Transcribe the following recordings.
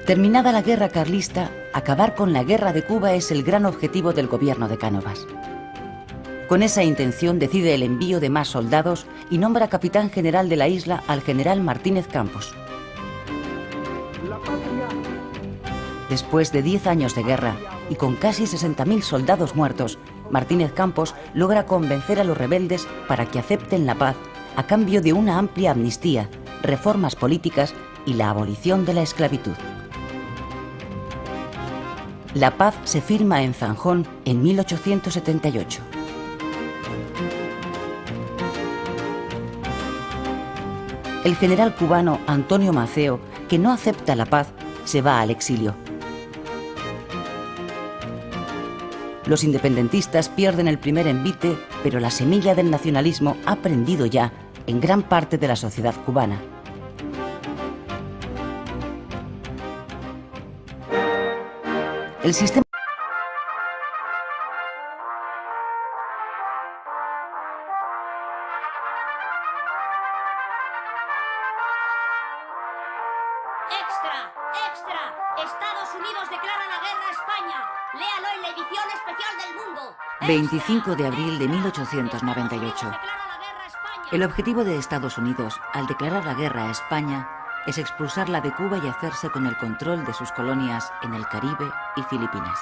Terminada la guerra carlista, acabar con la guerra de Cuba es el gran objetivo del gobierno de Cánovas. Con esa intención decide el envío de más soldados y nombra capitán general de la isla al general Martínez Campos. Después de 10 años de guerra y con casi 60.000 soldados muertos, Martínez Campos logra convencer a los rebeldes para que acepten la paz a cambio de una amplia amnistía, reformas políticas y la abolición de la esclavitud. La paz se firma en Zanjón en 1878. El general cubano Antonio Maceo, que no acepta la paz, se va al exilio. Los independentistas pierden el primer envite, pero la semilla del nacionalismo ha prendido ya en gran parte de la sociedad cubana. El sistema ¡Extra! ¡Extra! Estados Unidos declara la guerra a España. Léalo en la edición especial del Mundo. 25 de abril de 1898. El objetivo de Estados Unidos, al declarar la guerra a España, es expulsarla de Cuba y hacerse con el control de sus colonias en el Caribe y Filipinas.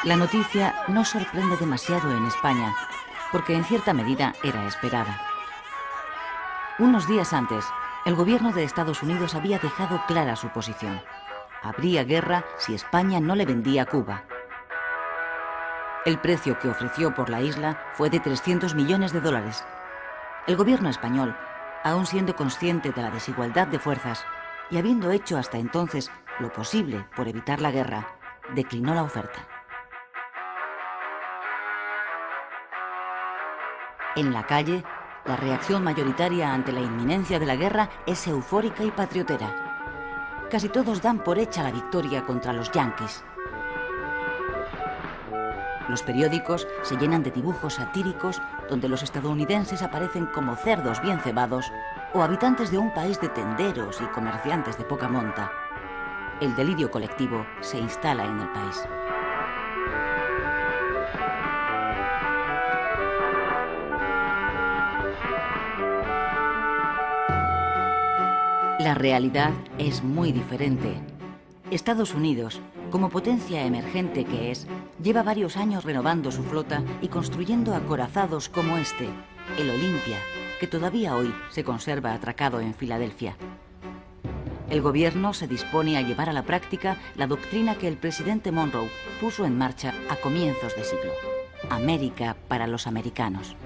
La noticia no sorprende demasiado en España, porque en cierta medida era esperada. Unos días antes, el gobierno de Estados Unidos había dejado clara su posición. Habría guerra si España no le vendía Cuba. El precio que ofreció por la isla fue de 300 millones de dólares. El gobierno español, aún siendo consciente de la desigualdad de fuerzas y habiendo hecho hasta entonces lo posible por evitar la guerra, declinó la oferta. En la calle, la reacción mayoritaria ante la inminencia de la guerra es eufórica y patriotera. Casi todos dan por hecha la victoria contra los yanquis. Los periódicos se llenan de dibujos satíricos donde los estadounidenses aparecen como cerdos bien cebados o habitantes de un país de tenderos y comerciantes de poca monta. El delirio colectivo se instala en el país. La realidad es muy diferente. Estados Unidos, como potencia emergente que es, lleva varios años renovando su flota y construyendo acorazados como este, el Olympia, que todavía hoy se conserva atracado en Filadelfia. El gobierno se dispone a llevar a la práctica la doctrina que el presidente Monroe puso en marcha a comienzos de siglo: América para los americanos.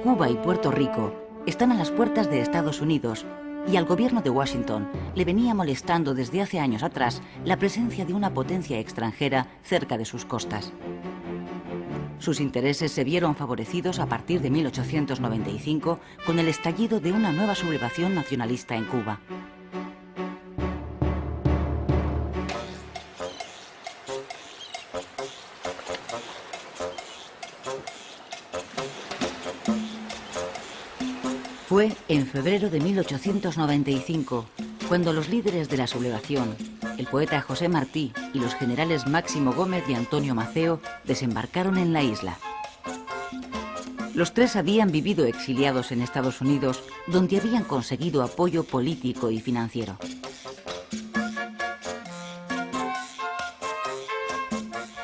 Cuba y Puerto Rico están a las puertas de Estados Unidos y al gobierno de Washington le venía molestando desde hace años atrás la presencia de una potencia extranjera cerca de sus costas. Sus intereses se vieron favorecidos a partir de 1895 con el estallido de una nueva sublevación nacionalista en Cuba. Fue en febrero de 1895 cuando los líderes de la sublevación, el poeta José Martí y los generales Máximo Gómez y Antonio Maceo, desembarcaron en la isla. Los tres habían vivido exiliados en Estados Unidos, donde habían conseguido apoyo político y financiero.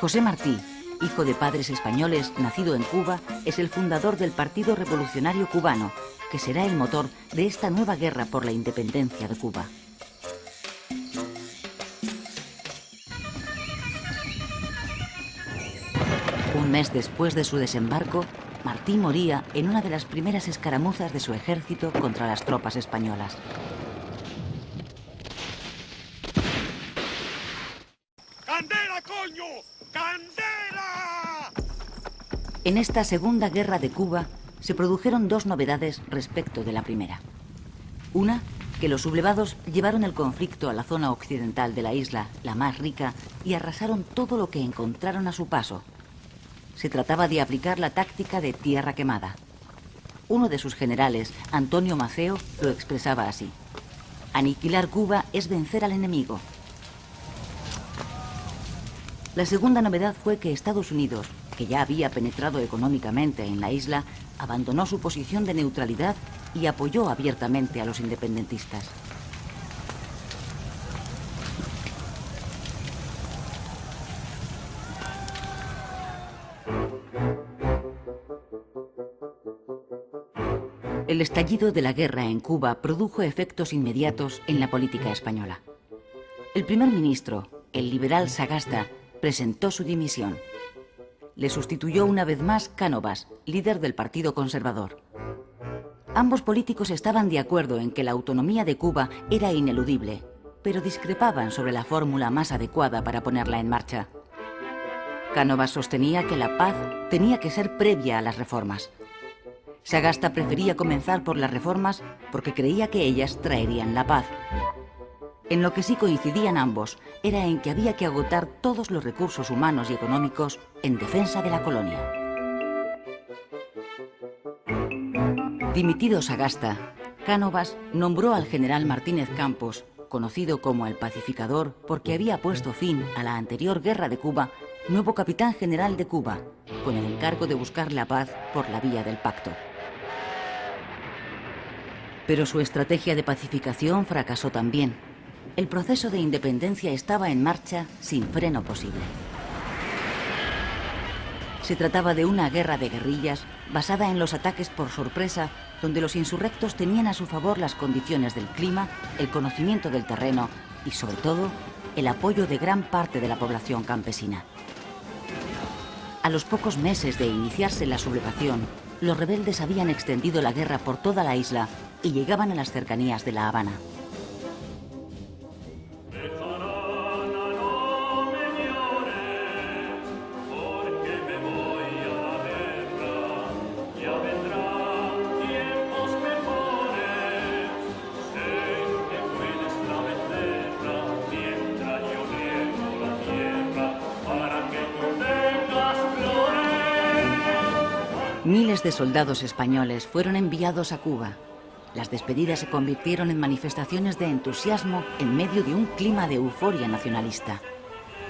José Martí, hijo de padres españoles, nacido en Cuba, es el fundador del Partido Revolucionario Cubano, que será el motor de esta nueva guerra por la independencia de Cuba. Un mes después de su desembarco, Martí moría en una de las primeras escaramuzas de su ejército contra las tropas españolas. ¡Candela, coño! ¡Candela! En esta segunda guerra de Cuba se produjeron dos novedades respecto de la primera. Una, que los sublevados llevaron el conflicto a la zona occidental de la isla, la más rica, y arrasaron todo lo que encontraron a su paso. Se trataba de aplicar la táctica de tierra quemada. Uno de sus generales, Antonio Maceo, lo expresaba así: aniquilar Cuba es vencer al enemigo. La segunda novedad fue que Estados Unidos, que ya había penetrado económicamente en la isla, abandonó su posición de neutralidad y apoyó abiertamente a los independentistas. El estallido de la guerra en Cuba produjo efectos inmediatos en la política española. El primer ministro, el liberal Sagasta, presentó su dimisión. Le sustituyó una vez más Cánovas, líder del Partido Conservador. Ambos políticos estaban de acuerdo en que la autonomía de Cuba era ineludible, pero discrepaban sobre la fórmula más adecuada para ponerla en marcha. Cánovas sostenía que la paz tenía que ser previa a las reformas. Sagasta prefería comenzar por las reformas porque creía que ellas traerían la paz. En lo que sí coincidían ambos era en que había que agotar todos los recursos humanos y económicos en defensa de la colonia. Dimitido Sagasta, Cánovas nombró al general Martínez Campos, conocido como el Pacificador porque había puesto fin a la anterior guerra de Cuba, nuevo capitán general de Cuba, con el encargo de buscar la paz por la vía del pacto. Pero su estrategia de pacificación fracasó también. El proceso de independencia estaba en marcha sin freno posible. Se trataba de una guerra de guerrillas basada en los ataques por sorpresa, donde los insurrectos tenían a su favor las condiciones del clima, el conocimiento del terreno y, sobre todo, el apoyo de gran parte de la población campesina. A los pocos meses de iniciarse la sublevación, los rebeldes habían extendido la guerra por toda la isla y llegaban a las cercanías de La Habana. Miles de soldados españoles fueron enviados a Cuba. Las despedidas se convirtieron en manifestaciones de entusiasmo en medio de un clima de euforia nacionalista.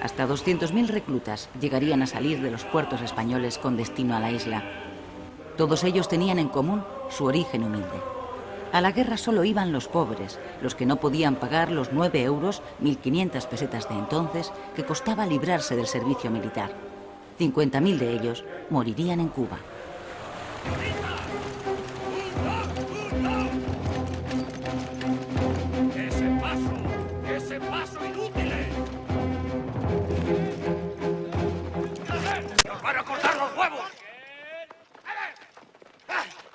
Hasta 200.000 reclutas llegarían a salir de los puertos españoles con destino a la isla. Todos ellos tenían en común su origen humilde. A la guerra solo iban los pobres, los que no podían pagar los 9 euros, 1.500 pesetas de entonces, que costaba librarse del servicio militar. 50.000 de ellos morirían en Cuba. ¡Ese paso, inútiles! ¡Nos van a cortar los huevos!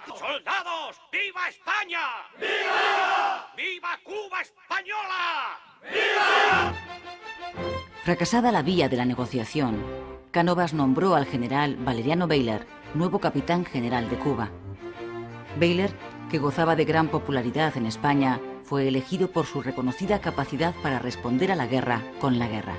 ¡Soldados! ¡Viva España! ¡Viva! ¡Viva Cuba española! ¡Viva! Fracasada la vía de la negociación, Cánovas nombró al general Valeriano Bayler nuevo capitán general de Cuba. Bayler, que gozaba de gran popularidad en España, fue elegido por su reconocida capacidad para responder a la guerra con la guerra.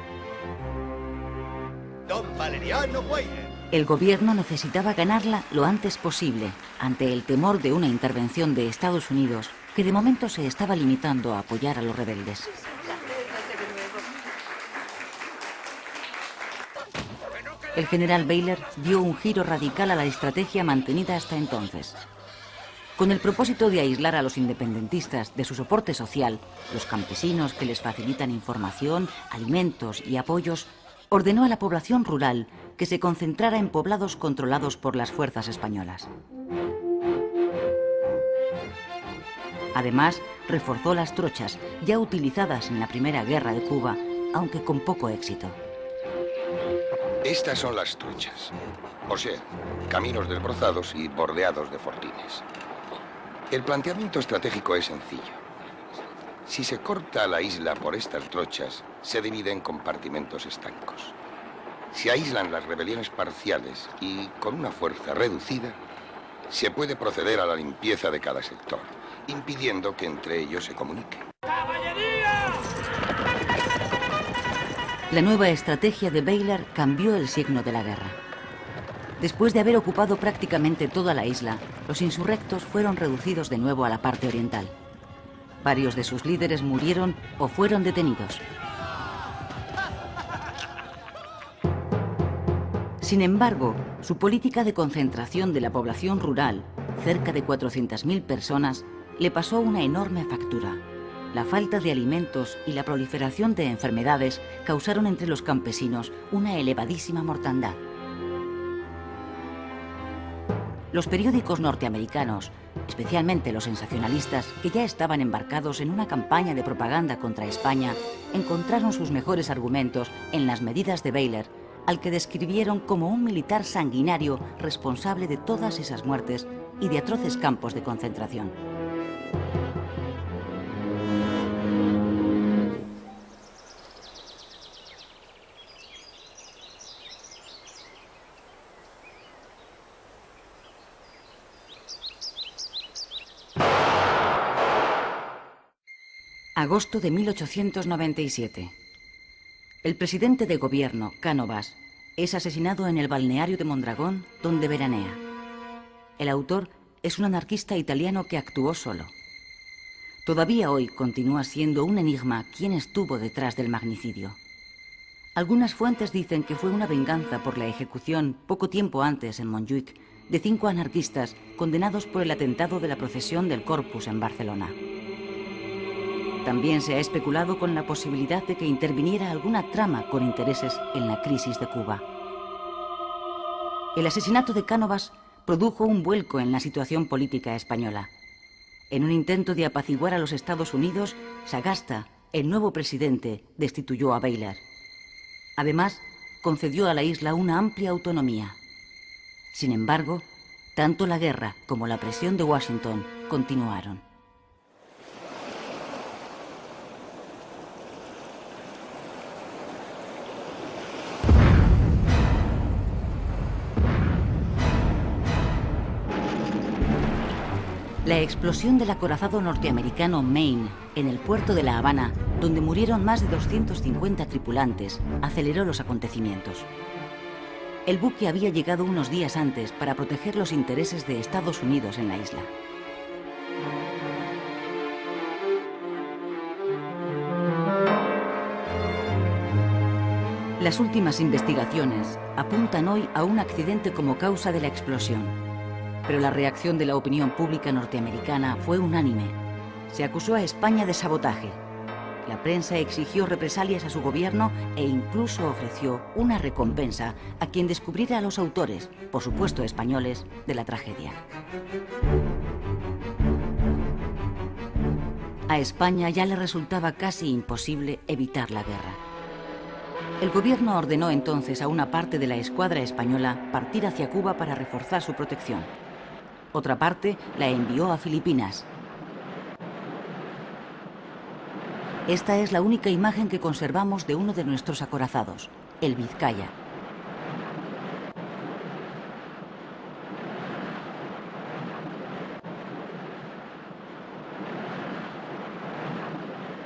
Don Valeriano Bayler. El gobierno necesitaba ganarla lo antes posible, ante el temor de una intervención de Estados Unidos, que de momento se estaba limitando a apoyar a los rebeldes. El general Bayler dio un giro radical a la estrategia mantenida hasta entonces. Con el propósito de aislar a los independentistas de su soporte social, los campesinos que les facilitan información, alimentos y apoyos, ordenó a la población rural que se concentrara en poblados controlados por las fuerzas españolas. Además, reforzó las trochas ya utilizadas en la Primera Guerra de Cuba, aunque con poco éxito. Estas son las truchas, o sea, caminos desbrozados y bordeados de fortines. El planteamiento estratégico es sencillo. Si se corta la isla por estas trochas, se divide en compartimentos estancos. Se aíslan las rebeliones parciales y, con una fuerza reducida, se puede proceder a la limpieza de cada sector. impidiendo que entre ellos se comunique. ¡Caballería! La nueva estrategia de Bayler cambió el signo de la guerra. Después de haber ocupado prácticamente toda la isla, los insurrectos fueron reducidos de nuevo a la parte oriental. Varios de sus líderes murieron o fueron detenidos. Sin embargo, su política de concentración de la población rural, cerca de 400.000 personas, le pasó una enorme factura. La falta de alimentos y la proliferación de enfermedades causaron entre los campesinos una elevadísima mortandad. Los periódicos norteamericanos, especialmente los sensacionalistas, que ya estaban embarcados en una campaña de propaganda contra España, encontraron sus mejores argumentos en las medidas de Bayler, al que describieron como un militar sanguinario responsable de todas esas muertes y de atroces campos de concentración. Agosto de 1897. El presidente de gobierno, Cánovas, es asesinado en el balneario de Mondragón, donde veranea. El autor es un anarquista italiano que actuó solo. Todavía hoy continúa siendo un enigma quién estuvo detrás del magnicidio. Algunas fuentes dicen que fue una venganza por la ejecución, poco tiempo antes en Montjuïc, de 5 anarquistas condenados por el atentado de la procesión del Corpus en Barcelona. También se ha especulado con la posibilidad de que interviniera alguna trama con intereses en la crisis de Cuba. El asesinato de Cánovas produjo un vuelco en la situación política española. En un intento de apaciguar a los Estados Unidos, Sagasta, el nuevo presidente, destituyó a Bayler. Además, concedió a la isla una amplia autonomía. Sin embargo, tanto la guerra como la presión de Washington continuaron. La explosión del acorazado norteamericano Maine en el puerto de La Habana, donde murieron más de 250 tripulantes, aceleró los acontecimientos. El buque había llegado unos días antes para proteger los intereses de Estados Unidos en la isla. Las últimas investigaciones apuntan hoy a un accidente como causa de la explosión. Pero la reacción de la opinión pública norteamericana fue unánime. Se acusó a España de sabotaje. La prensa exigió represalias a su gobierno e incluso ofreció una recompensa a quien descubriera a los autores, por supuesto españoles, de la tragedia. A España ya le resultaba casi imposible evitar la guerra. El gobierno ordenó entonces a una parte de la escuadra española partir hacia Cuba para reforzar su protección. Otra parte la envió a Filipinas. Esta es la única imagen que conservamos de uno de nuestros acorazados, el Vizcaya.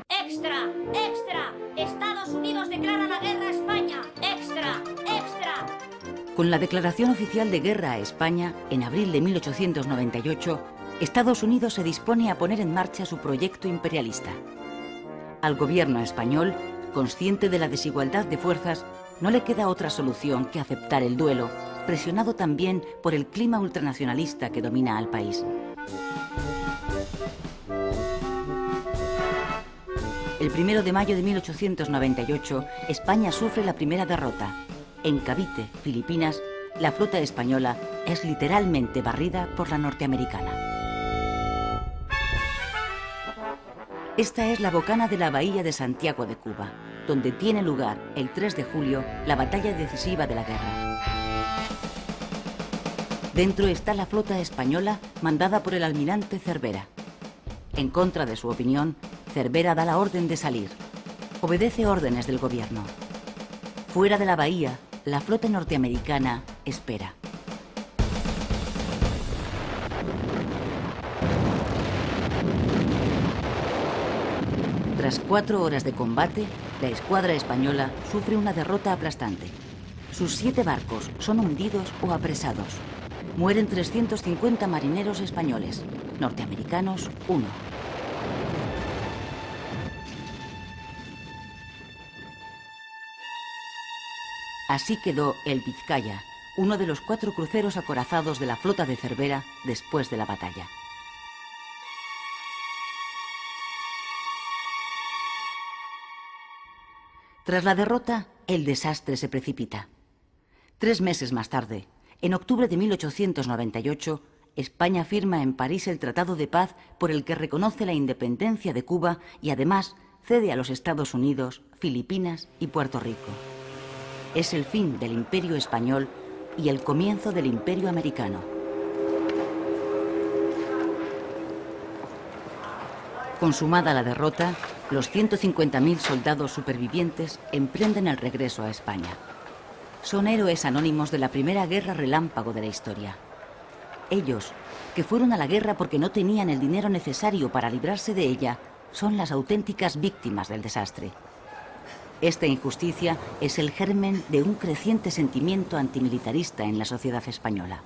¡Extra! ¡Extra! ¡Estados Unidos declara la guerra a España! ¡Extra! ¡Extra! Con la declaración oficial de guerra a España, en abril de 1898, Estados Unidos se dispone a poner en marcha su proyecto imperialista. Al gobierno español, consciente de la desigualdad de fuerzas, no le queda otra solución que aceptar el duelo, presionado también por el clima ultranacionalista que domina al país. El 1 de mayo de 1898, España sufre la primera derrota. En Cavite, Filipinas, la flota española es literalmente barrida por la norteamericana. Esta es la bocana de la bahía de Santiago de Cuba, donde tiene lugar el 3 de julio la batalla decisiva de la guerra. Dentro está la flota española mandada por el almirante Cervera. En contra de su opinión, Cervera da la orden de salir. Obedece órdenes del gobierno. Fuera de la bahía, la flota norteamericana espera. Tras 4 horas de combate, la escuadra española sufre una derrota aplastante. Sus 7 barcos son hundidos o apresados. Mueren 350 marineros españoles, norteamericanos 1. Así quedó el Vizcaya, uno de los 4 cruceros acorazados de la flota de Cervera después de la batalla. Tras la derrota, el desastre se precipita. 3 meses más tarde, en octubre de 1898, España firma en París el Tratado de Paz por el que reconoce la independencia de Cuba y además cede a los Estados Unidos, Filipinas y Puerto Rico. Es el fin del Imperio español y el comienzo del Imperio americano. Consumada la derrota, los 150.000 soldados supervivientes emprenden el regreso a España. Son héroes anónimos de la primera guerra relámpago de la historia. Ellos, que fueron a la guerra porque no tenían el dinero necesario para librarse de ella, son las auténticas víctimas del desastre. Esta injusticia es el germen de un creciente sentimiento antimilitarista en la sociedad española.